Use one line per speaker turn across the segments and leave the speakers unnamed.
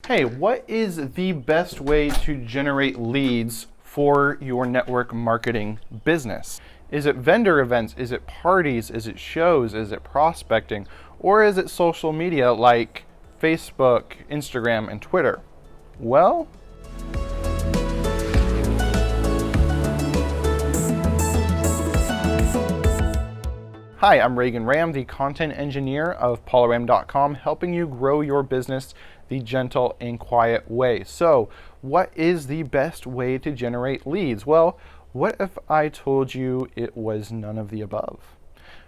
Hey, what is the best way to generate leads for your network marketing business? Is it vendor events? Is it parties? Is it shows? Is it prospecting? Or is it social media like Facebook, Instagram, and Twitter? Well, hi, I'm Reagan Ram, the content engineer of paularam.com, helping you grow your business the gentle and quiet way. So, what is the best way to generate leads? Well, what if I told you it was none of the above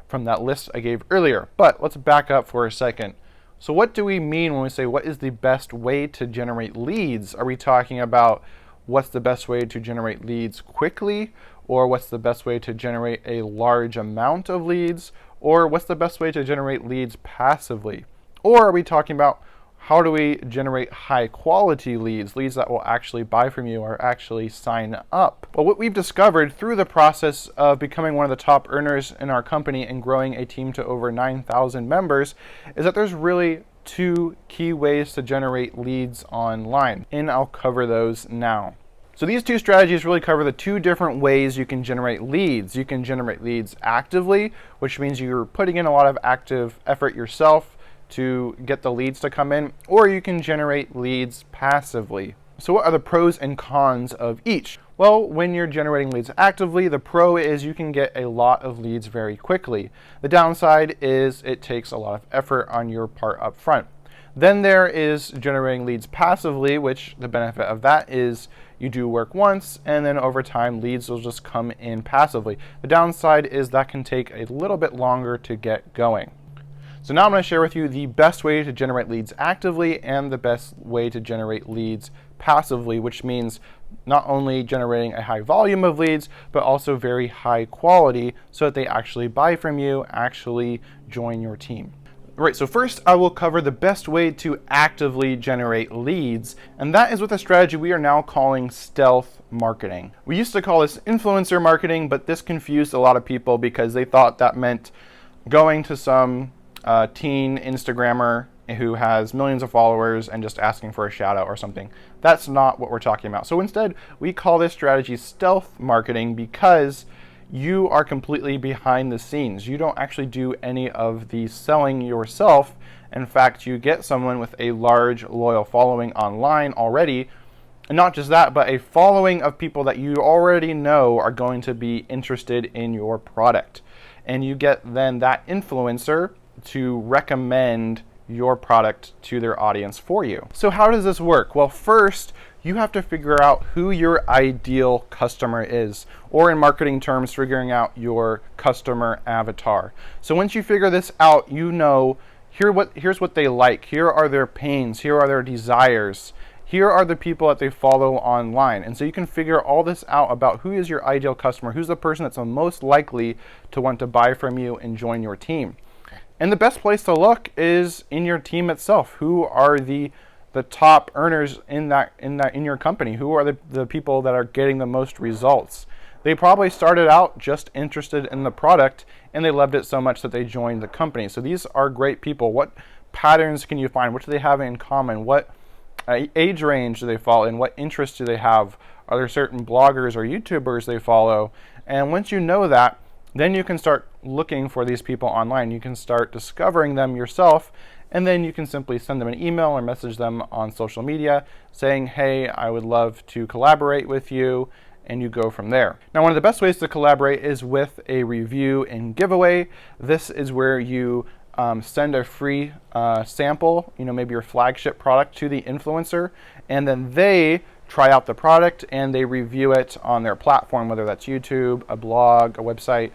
from that list I gave earlier? But let's back up for a second. So, what do we mean when we say what is the best way to generate leads? Are we talking about what's the best way to generate leads quickly? Or what's the best way to generate a large amount of leads? Or what's the best way to generate leads passively? Or are we talking about how do we generate high quality leads, leads that will actually buy from you or actually sign up? Well, what we've discovered through the process of becoming one of the top earners in our company and growing a team to over 9,000 members is that there's really two key ways to generate leads online, and I'll cover those now. So these two strategies really cover the two different ways you can generate leads. You can generate leads actively, which means you're putting in a lot of active effort yourself to get the leads to come in, or you can generate leads passively. So what are the pros and cons of each? Well, when you're generating leads actively, the pro is you can get a lot of leads very quickly. The downside is it takes a lot of effort on your part up front. Then there is generating leads passively, which the benefit of that is you do work once and then over time leads will just come in passively. The downside is that can take a little bit longer to get going. So now I'm going to share with you the best way to generate leads actively and the best way to generate leads passively, which means not only generating a high volume of leads, but also very high quality so that they actually buy from you, actually join your team. All right, so first I will cover the best way to actively generate leads, and that is with a strategy we are now calling stealth marketing. We used to call this influencer marketing, but this confused a lot of people because they thought that meant going to some teen Instagrammer who has millions of followers and just asking for a shout out or something. That's not what we're talking about. So instead, we call this strategy stealth marketing because you are completely behind the scenes. You don't actually do any of the selling yourself. In fact, you get someone with a large, loyal following online already. And not just that, but a following of people that you already know are going to be interested in your product. And you get then that influencer to recommend your product to their audience for you. So how does this work? Well, first, you have to figure out who your ideal customer is, or in marketing terms, figuring out your customer avatar. So once you figure this out, you know, here's what they like, here are their pains, here are their desires, here are the people that they follow online. And so you can figure all this out about who is your ideal customer, who's the person that's the most likely to want to buy from you and join your team. And the best place to look is in your team itself. Who are the top earners in your company? Who are the people that are getting the most results? They probably started out just interested in the product and they loved it so much that they joined the company. So these are great people. What patterns can you find? What do they have in common? What age range do they fall in? What interests do they have? Are there certain bloggers or YouTubers they follow? And once you know that, then you can start looking for these people online. You can start discovering them yourself, and then you can simply send them an email or message them on social media saying, hey, I would love to collaborate with you, and you go from there. Now, one of the best ways to collaborate is with a review and giveaway. This is where you send a free sample, maybe your flagship product, to the influencer, and then they try out the product and they review it on their platform, whether that's YouTube, a blog, a website,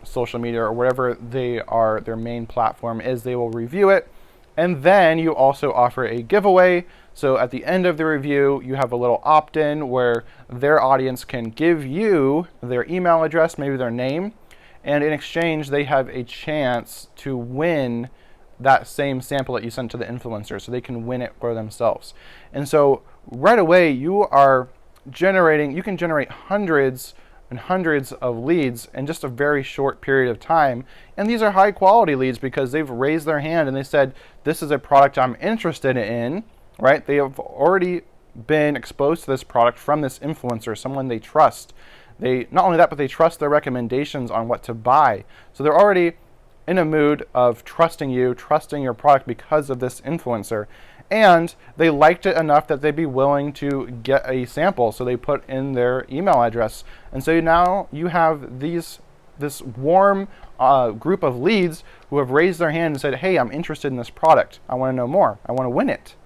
social media, or whatever their main platform is. They will review it, and then you also offer a giveaway. So at the end of the review, you have a little opt-in where their audience can give you their email address, maybe their name, and in exchange they have a chance to win that same sample that you sent to the influencer, so they can win it for themselves. And so right away you can generate hundreds and hundreds of leads in just a very short period of time. And these are high quality leads because they've raised their hand and they said, this is a product I'm interested in. right? They have already been exposed to this product from this influencer, someone they trust. They not only that, but they trust their recommendations on what to buy. So they're already in a mood of trusting you, trusting your product because of this influencer. And they liked it enough that they'd be willing to get a sample. So they put in their email address. And so now you have this warm group of leads who have raised their hand and said, hey, I'm interested in this product. I want to know more. I want to win it.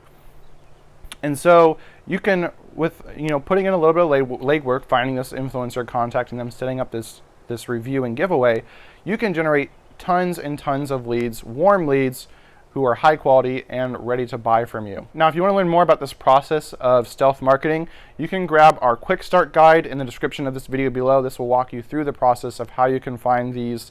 And so you can, with putting in a little bit of legwork, finding this influencer, contacting them, setting up this review and giveaway, you can generate tons and tons of leads, warm leads, who are high quality and ready to buy from you. Now, if you want to learn more about this process of stealth marketing, you can grab our quick start guide in the description of this video below. This will walk you through the process of how you can find these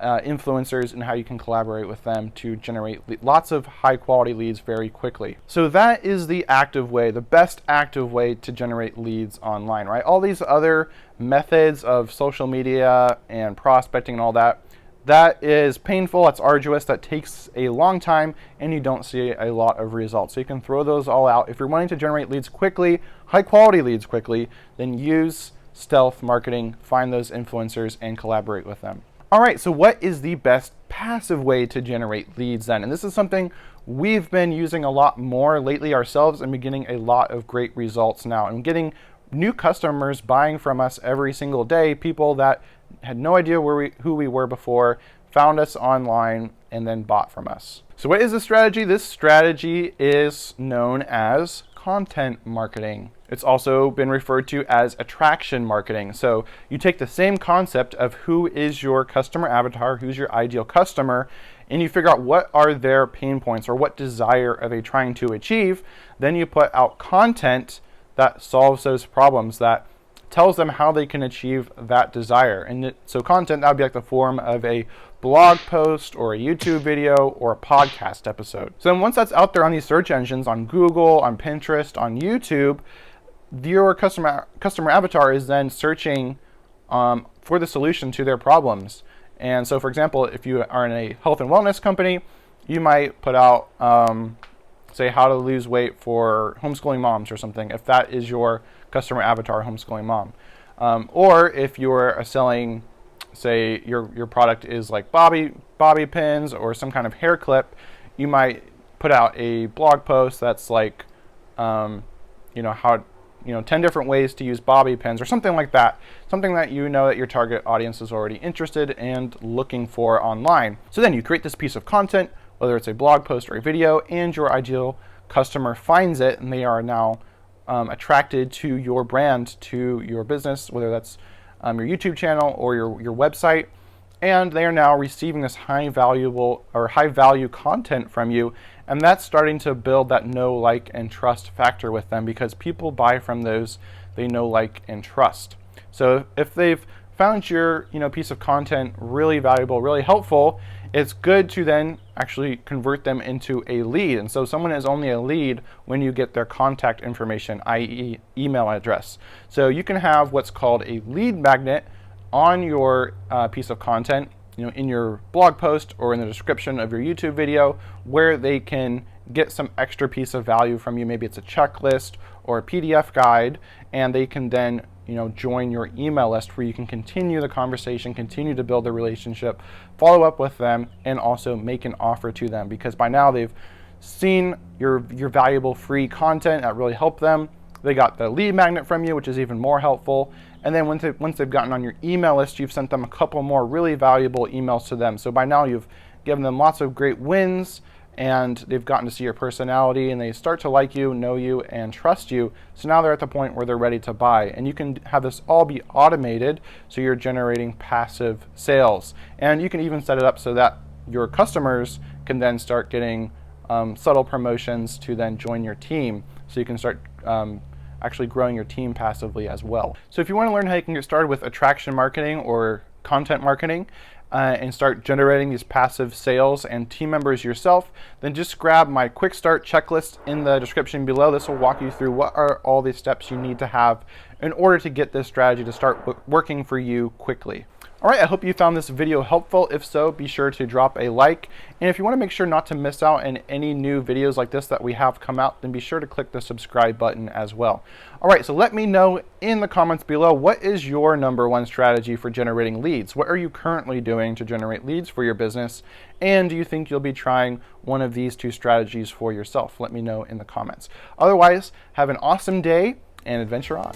influencers and how you can collaborate with them to generate lots of high quality leads very quickly. So that is the active way, the best active way to generate leads online, right? All these other methods of social media and prospecting and all that, that is painful, that's arduous, that takes a long time, and you don't see a lot of results. So you can throw those all out. If you're wanting to generate leads quickly, high quality leads quickly, then use stealth marketing, find those influencers and collaborate with them. All right, so what is the best passive way to generate leads then? And this is something we've been using a lot more lately ourselves and been getting a lot of great results now and getting new customers buying from us every single day, people that had no idea who we were before, found us online, and then bought from us. So what is this strategy? This strategy is known as content marketing. It's also been referred to as attraction marketing. So you take the same concept of who is your customer avatar, who's your ideal customer, and you figure out what are their pain points or what desire are they trying to achieve. Then you put out content that solves those problems, that tells them how they can achieve that desire. And so content, that would be like the form of a blog post or a YouTube video or a podcast episode. So then once that's out there on these search engines, on Google, on Pinterest, on YouTube, your customer avatar is then searching for the solution to their problems. And so for example, if you are in a health and wellness company, you might put out, say, how to lose weight for homeschooling moms or something, if that is your customer avatar, homeschooling mom. Or if you're selling, say, your product is like bobby pins or some kind of hair clip, you might put out a blog post that's like, how 10 different ways to use bobby pins or something like that. Something that that your target audience is already interested and looking for online. So then you create this piece of content, whether it's a blog post or a video, and your ideal customer finds it and they are now attracted to your brand, to your business, whether that's your YouTube channel or your website, and they are now receiving this high value content from you, and that's starting to build that know, like, and trust factor with them because people buy from those they know, like, and trust. So if they've found your piece of content really valuable, really helpful, it's good to then actually convert them into a lead. And so someone is only a lead when you get their contact information, i.e. email address. So you can have what's called a lead magnet on your piece of content, in your blog post or in the description of your YouTube video, where they can get some extra piece of value from you. Maybe it's a checklist or a PDF guide, and they can then join your email list where you can continue the conversation, continue to build the relationship, follow up with them, and also make an offer to them because by now they've seen your valuable free content that really helped them. They got the lead magnet from you, which is even more helpful. And then once they've gotten on your email list, you've sent them a couple more really valuable emails to them. So by now you've given them lots of great wins, and they've gotten to see your personality, and they start to like you, know you, and trust you. So now they're at the point where they're ready to buy. And you can have this all be automated, so you're generating passive sales. And you can even set it up so that your customers can then start getting subtle promotions to then join your team. So you can start actually growing your team passively as well. So if you want to learn how you can get started with attraction marketing or content marketing, and start generating these passive sales and team members yourself, then just grab my quick start checklist in the description below. This will walk you through what are all the steps you need to have in order to get this strategy to start working for you quickly. All right, I hope you found this video helpful. If so, be sure to drop a like. And if you want to make sure not to miss out on any new videos like this that we have come out, then be sure to click the subscribe button as well. All right, so let me know in the comments below, what is your #1 strategy for generating leads? What are you currently doing to generate leads for your business? And do you think you'll be trying one of these 2 strategies for yourself? Let me know in the comments. Otherwise, have an awesome day and adventure on.